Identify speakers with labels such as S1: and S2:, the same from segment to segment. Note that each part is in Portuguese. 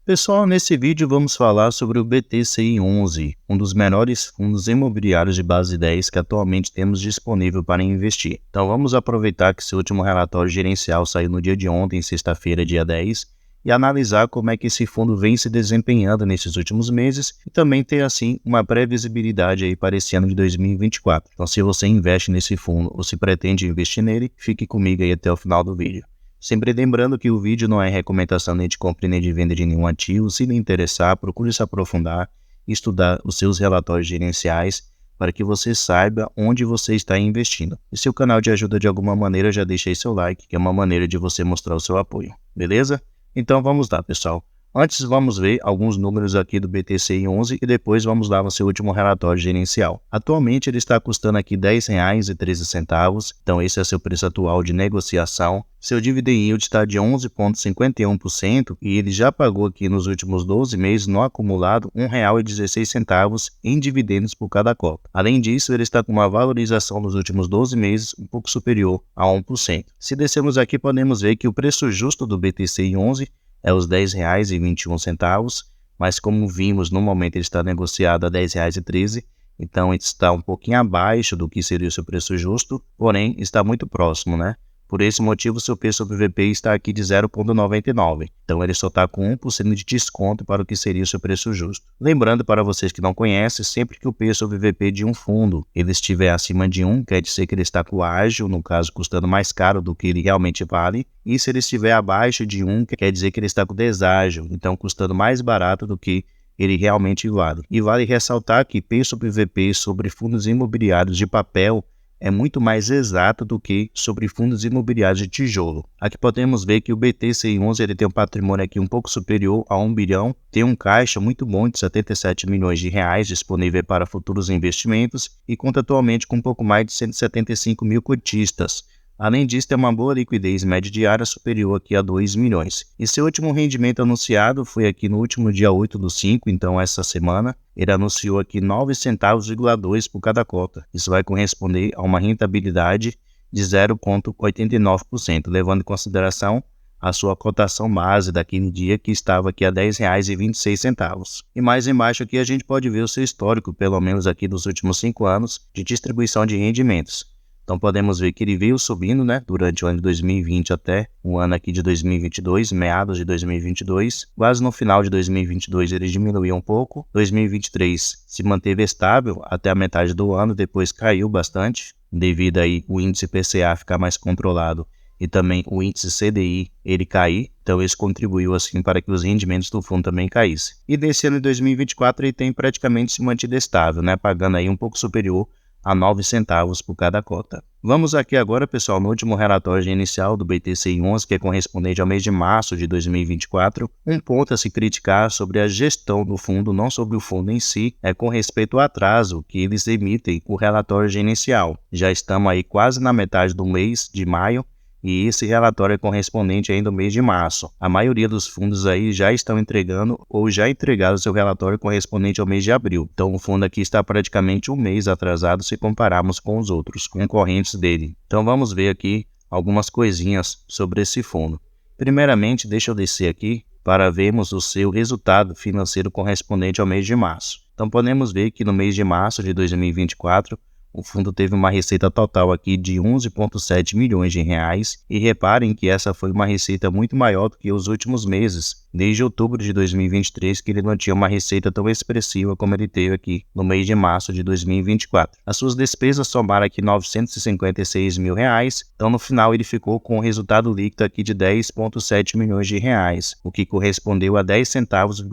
S1: Pessoal, nesse vídeo vamos falar sobre o BTCI11, um dos melhores fundos imobiliários de base 10 que atualmente temos disponível para investir. Então vamos aproveitar que seu último relatório gerencial saiu no dia de ontem, sexta-feira, dia 10, e analisar como é que esse fundo vem se desempenhando nesses últimos meses e também ter assim uma previsibilidade aí para esse ano de 2024. Então se você investe nesse fundo ou se pretende investir nele, fique comigo aí até o final do vídeo. Sempre lembrando que o vídeo não é recomendação nem de compra nem de venda de nenhum ativo. Se lhe interessar, procure se aprofundar e estudar os seus relatórios gerenciais para que você saiba onde você está investindo. E se o canal te ajuda de alguma maneira, já deixa aí seu like, que é uma maneira de você mostrar o seu apoio, beleza? Então vamos lá, pessoal. Antes vamos ver alguns números aqui do BTCI11 e depois vamos lá no seu último relatório gerencial. Atualmente ele está custando aqui R$ 10,13, então esse é seu preço atual de negociação. Seu dividend yield está de 11,51% e ele já pagou aqui nos últimos 12 meses no acumulado R$ 1,16 em dividendos por cada cota. Além disso, ele está com uma valorização nos últimos 12 meses um pouco superior a 1%. Se descermos aqui, podemos ver que o preço justo do BTCI11 é os R$ 10,21, mas como vimos, no momento ele está negociado a R$ 10,13, então ele está um pouquinho abaixo do que seria o seu preço justo, porém está muito próximo, né? Por esse motivo, seu P sobre VP está aqui de 0,99, então ele só está com 1% de desconto para o que seria o seu preço justo. Lembrando para vocês que não conhecem, sempre que o P sobre VP de um fundo ele estiver acima de 1, quer dizer que ele está com ágil, no caso custando mais caro do que ele realmente vale, e se ele estiver abaixo de 1, quer dizer que ele está com deságio, então custando mais barato do que ele realmente vale. E vale ressaltar que P sobre VP sobre fundos imobiliários de papel é muito mais exato do que sobre fundos imobiliários de tijolo. Aqui podemos ver que o BTCI11 ele tem um patrimônio aqui um pouco superior a 1 bilhão, tem um caixa muito bom de 77 milhões de reais disponível para futuros investimentos e conta atualmente com um pouco mais de 175 mil cotistas. Além disso, tem uma boa liquidez média diária superior aqui a 2 milhões. E seu último rendimento anunciado foi aqui no último dia 8/5, então essa semana, ele anunciou aqui 9,2 centavos por cada cota. Isso vai corresponder a uma rentabilidade de 0,89%, levando em consideração a sua cotação base daquele dia que estava aqui a R$ 10,26. E mais embaixo aqui a gente pode ver o seu histórico, pelo menos aqui dos últimos 5 anos, de distribuição de rendimentos. Então podemos ver que ele veio subindo, né, durante o ano de 2020 até o ano aqui de 2022, meados de 2022. Quase no final de 2022 ele diminuiu um pouco. 2023 se manteve estável até a metade do ano, depois caiu bastante, devido aí o índice PCA ficar mais controlado e também o índice CDI ele cair. Então isso contribuiu assim para que os rendimentos do fundo também caíssem. E nesse ano de 2024 ele tem praticamente se mantido estável, né, pagando aí um pouco superior a 9 centavos por cada cota. Vamos aqui agora, pessoal, no último relatório inicial do BTCI11, que é correspondente ao mês de março de 2024, um ponto a se criticar sobre a gestão do fundo, não sobre o fundo em si, é com respeito ao atraso que eles emitem o relatório inicial. Já estamos aí quase na metade do mês de maio, e esse relatório é correspondente ainda ao mês de março. A maioria dos fundos aí já estão entregando ou já entregaram seu relatório correspondente ao mês de abril. Então o fundo aqui está praticamente um mês atrasado se compararmos com os outros concorrentes dele. Então vamos ver aqui algumas coisinhas sobre esse fundo. Primeiramente, deixa eu descer aqui para vermos o seu resultado financeiro correspondente ao mês de março. Então podemos ver que no mês de março de 2024, o fundo teve uma receita total aqui de 11,7 milhões de reais e reparem que essa foi uma receita muito maior do que os últimos meses, desde outubro de 2023, que ele não tinha uma receita tão expressiva como ele teve aqui no mês de março de 2024. As suas despesas somaram aqui 956 mil reais, então no final ele ficou com um resultado líquido aqui de 10,7 milhões de reais, o que correspondeu a 10,8 centavos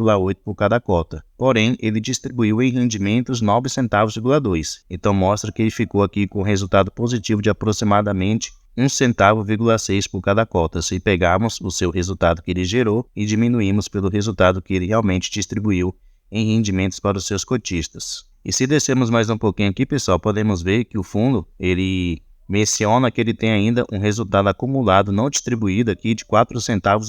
S1: por cada cota. Porém, ele distribuiu em rendimentos 9,2 centavos, então mostra que ele ficou aqui com um resultado positivo de aproximadamente 1,6 centavo por cada cota, se pegarmos o seu resultado que ele gerou e diminuímos pelo resultado que ele realmente distribuiu em rendimentos para os seus cotistas. E se descermos mais um pouquinho aqui, pessoal, podemos ver que o fundo ele menciona que ele tem ainda um resultado acumulado não distribuído aqui de 4,8 centavos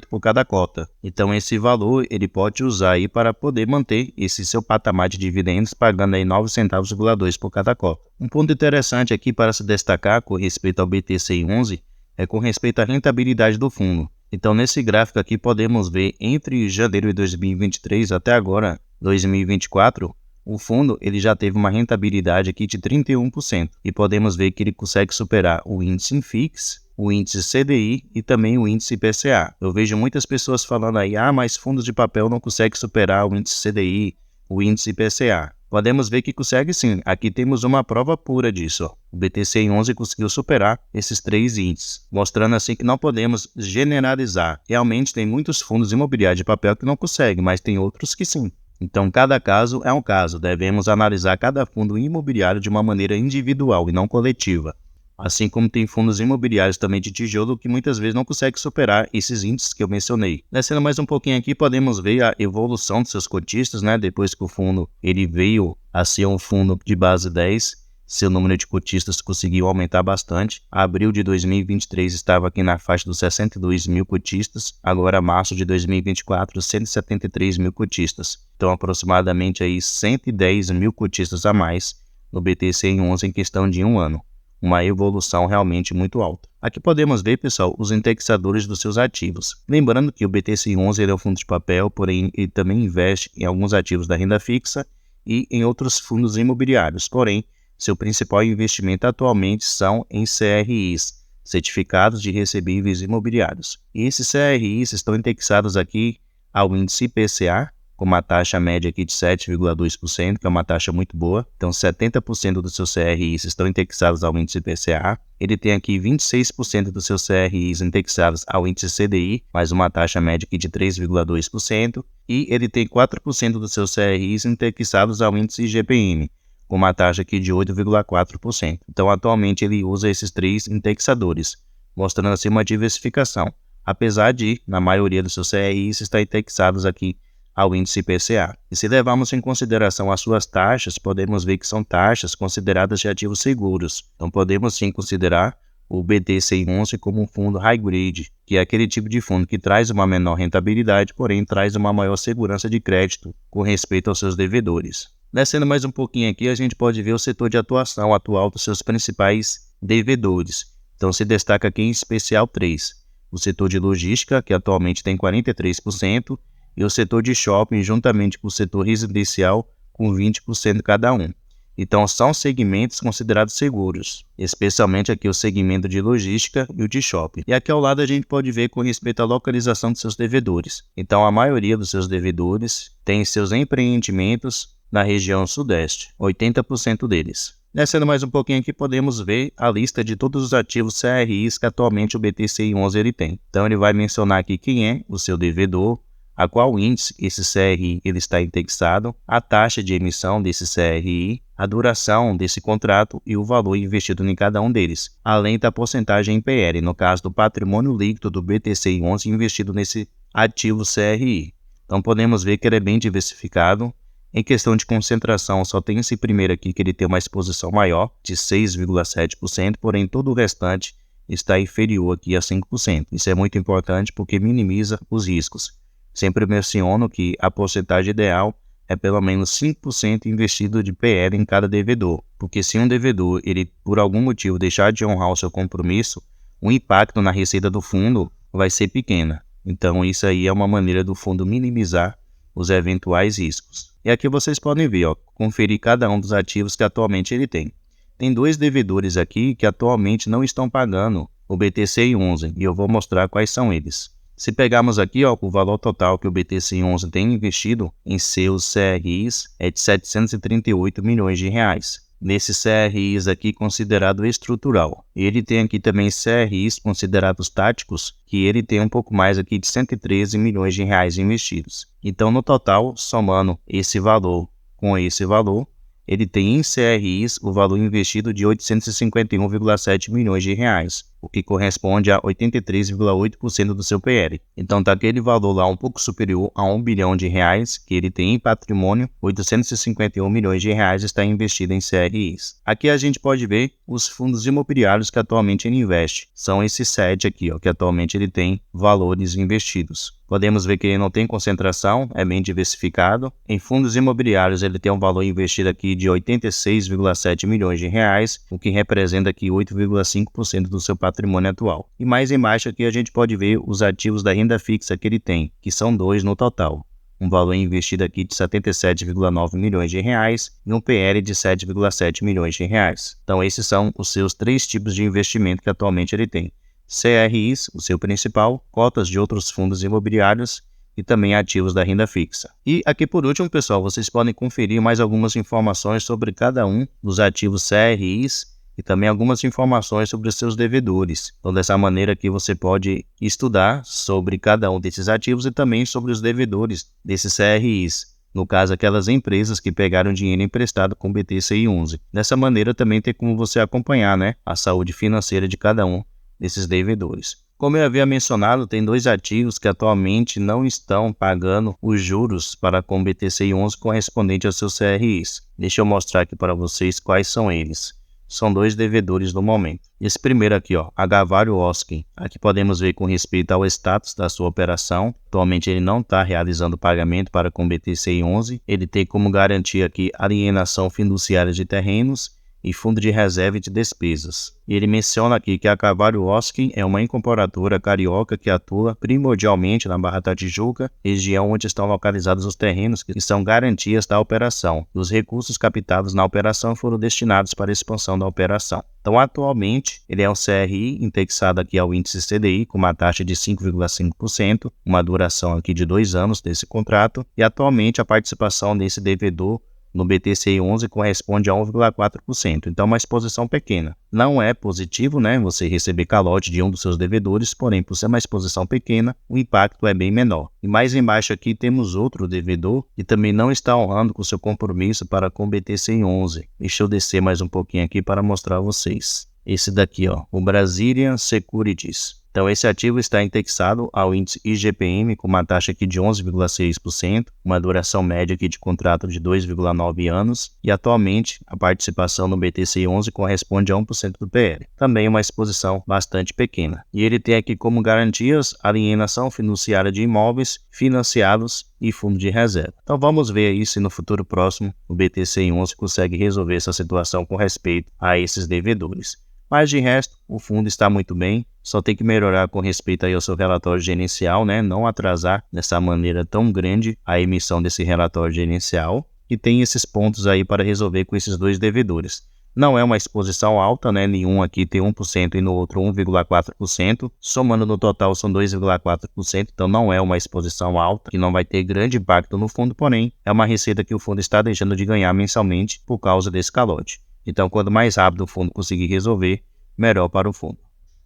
S1: por cada cota. Então esse valor ele pode usar aí para poder manter esse seu patamar de dividendos pagando aí 9,2 centavos por cada cota. Um ponto interessante aqui para se destacar com respeito ao BTCI11 é com respeito à rentabilidade do fundo. Então, nesse gráfico aqui, podemos ver entre janeiro de 2023 até agora, 2024, o fundo ele já teve uma rentabilidade aqui de 31%. E podemos ver que ele consegue superar o índice Infix, o índice CDI e também o índice IPCA. Eu vejo muitas pessoas falando aí, mas fundos de papel não conseguem superar o índice CDI, o índice IPCA. Podemos ver que consegue sim. Aqui temos uma prova pura disso. O BTC11 conseguiu superar esses 3 índices, mostrando assim que não podemos generalizar. Realmente tem muitos fundos imobiliários de papel que não conseguem, mas tem outros que sim. Então, cada caso é um caso. Devemos analisar cada fundo imobiliário de uma maneira individual e não coletiva. Assim como tem fundos imobiliários também de tijolo que muitas vezes não conseguem superar esses índices que eu mencionei. Descendo mais um pouquinho aqui, podemos ver a evolução dos seus cotistas, né? Depois que o fundo ele veio a ser um fundo de base 10, seu número de cotistas conseguiu aumentar bastante. Abril de 2023 estava aqui na faixa dos 62 mil cotistas, agora março de 2024, 173 mil cotistas. Então, aproximadamente aí 110 mil cotistas a mais no BTC11 em questão de um ano. Uma evolução realmente muito alta. Aqui podemos ver, pessoal, os indexadores dos seus ativos. Lembrando que o BTC11 é um fundo de papel, porém ele também investe em alguns ativos da renda fixa e em outros fundos imobiliários. Porém, seu principal investimento atualmente são em CRIs, certificados de recebíveis imobiliários. E esses CRIs estão indexados aqui ao índice IPCA, com uma taxa média aqui de 7,2%, que é uma taxa muito boa. Então, 70% dos seus CRIs estão indexados ao índice IPCA. Ele tem aqui 26% dos seus CRIs indexados ao índice CDI, mais uma taxa média aqui de 3,2%. E ele tem 4% dos seus CRIs indexados ao índice IGPM, com uma taxa aqui de 8,4%. Então, atualmente, ele usa esses 3 indexadores, mostrando assim uma diversificação, apesar de, na maioria dos seus CRIs, estar indexados aqui ao índice IPCA. E se levarmos em consideração as suas taxas, podemos ver que são taxas consideradas de ativos seguros. Então, podemos sim considerar o BTC11 como um fundo high grade, que é aquele tipo de fundo que traz uma menor rentabilidade, porém traz uma maior segurança de crédito com respeito aos seus devedores. Descendo mais um pouquinho aqui, a gente pode ver o setor de atuação atual dos seus principais devedores. Então, se destaca aqui em especial 3. O setor de logística, que atualmente tem 43%, e o setor de shopping, juntamente com o setor residencial, com 20% cada um. Então, são segmentos considerados seguros, especialmente aqui o segmento de logística e o de shopping. E aqui ao lado a gente pode ver com respeito à localização dos seus devedores. Então, a maioria dos seus devedores tem seus empreendimentos na região sudeste, 80% deles. Descendo mais um pouquinho aqui, podemos ver a lista de todos os ativos CRIs que atualmente o BTC11 ele tem. Então, ele vai mencionar aqui quem é o seu devedor, a qual índice esse CRI ele está indexado, a taxa de emissão desse CRI, a duração desse contrato e o valor investido em cada um deles, além da porcentagem em PL, no caso do patrimônio líquido do BTC11 investido nesse ativo CRI. Então podemos ver que ele é bem diversificado. Em questão de concentração, só tem esse primeiro aqui que ele tem uma exposição maior, de 6,7%, porém todo o restante está inferior aqui a 5%. Isso é muito importante porque minimiza os riscos. Sempre menciono que a porcentagem ideal é pelo menos 5% investido de PL em cada devedor, porque se um devedor, ele por algum motivo deixar de honrar o seu compromisso, o impacto na receita do fundo vai ser pequena. Então isso aí é uma maneira do fundo minimizar os eventuais riscos. E aqui vocês podem ver, conferir cada um dos ativos que atualmente ele tem. Tem 2 devedores aqui que atualmente não estão pagando o BTC11 e eu vou mostrar quais são eles. Se pegarmos aqui, o valor total que o BTC11 tem investido em seus CRIs é de 738 milhões de reais. Nesses CRIs aqui considerado estrutural. Ele tem aqui também CRIs considerados táticos, que ele tem um pouco mais aqui de 113 milhões de reais investidos. Então, no total, somando esse valor com esse valor, ele tem em CRIs o valor investido de 851,7 milhões de reais, o que corresponde a 83,8% do seu PL. Então está aquele valor lá um pouco superior a 1 bilhão de reais que ele tem em patrimônio, 851 milhões de reais está investido em CRIs. Aqui a gente pode ver os fundos imobiliários que atualmente ele investe. São esses 7 aqui, que atualmente ele tem valores investidos. Podemos ver que ele não tem concentração, é bem diversificado. Em fundos imobiliários ele tem um valor investido aqui de 86,7 milhões de reais, o que representa aqui 8,5% do seu patrimônio patrimônio atual. E mais embaixo aqui a gente pode ver os ativos da renda fixa que ele tem, que são 2 no total. Um valor investido aqui de R$ 77,9 milhões e um PL de 7,7 milhões de reais. Então esses são os seus 3 tipos de investimento que atualmente ele tem. CRIs, o seu principal, cotas de outros fundos imobiliários e também ativos da renda fixa. E aqui por último, pessoal, vocês podem conferir mais algumas informações sobre cada um dos ativos CRIs e também algumas informações sobre os seus devedores. Então, dessa maneira aqui você pode estudar sobre cada um desses ativos e também sobre os devedores desses CRIs. No caso, aquelas empresas que pegaram dinheiro emprestado com o BTCI 11. Dessa maneira também tem como você acompanhar, a saúde financeira de cada um desses devedores. Como eu havia mencionado, tem 2 ativos que atualmente não estão pagando os juros para com o BTCI 11 correspondente aos seus CRIs. Deixa eu mostrar aqui para vocês quais são eles. São 2 devedores no momento. Esse primeiro aqui, a Gavário Oskin. Aqui podemos ver com respeito ao status da sua operação. Atualmente ele não está realizando pagamento para com o BTCI 11. Ele tem como garantia aqui alienação fiduciária de terrenos e fundo de reserva de despesas. E ele menciona aqui que a Gavário Oskin é uma incorporadora carioca que atua primordialmente na Barra da Tijuca, região onde estão localizados os terrenos que são garantias da operação. Os recursos captados na operação foram destinados para a expansão da operação. Então, atualmente, ele é um CRI indexado aqui ao índice CDI com uma taxa de 5,5%, uma duração aqui de 2 anos desse contrato, e atualmente a participação desse devedor no BTCI 11 corresponde a 1,4%, então uma exposição pequena. Não é positivo, você receber calote de um dos seus devedores, porém, por ser uma exposição pequena, o impacto é bem menor. E mais embaixo aqui temos outro devedor que também não está honrando com seu compromisso para com o BTCI 11. Deixa eu descer mais um pouquinho aqui para mostrar a vocês. Esse daqui, o Brazilian Securities. Então, esse ativo está indexado ao índice IGPM com uma taxa aqui de 11,6%, uma duração média aqui de contrato de 2,9 anos e atualmente a participação no BTCI 11 corresponde a 1% do PL. Também uma exposição bastante pequena. E ele tem aqui como garantias alienação fiduciária de imóveis financiados e fundo de reserva. Então vamos ver aí se no futuro próximo o BTCI 11 consegue resolver essa situação com respeito a esses devedores. Mas de resto, o fundo está muito bem, só tem que melhorar com respeito aí ao seu relatório gerencial, não atrasar dessa maneira tão grande a emissão desse relatório gerencial. E tem esses pontos aí para resolver com esses 2 devedores. Não é uma exposição alta, nenhum aqui tem 1% e no outro 1,4%, somando no total são 2,4%, então não é uma exposição alta, que não vai ter grande impacto no fundo, porém é uma receita que o fundo está deixando de ganhar mensalmente por causa desse calote. Então, quanto mais rápido o fundo conseguir resolver, melhor para o fundo.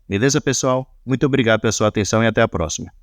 S1: Beleza, pessoal? Muito obrigado pela sua atenção e até a próxima.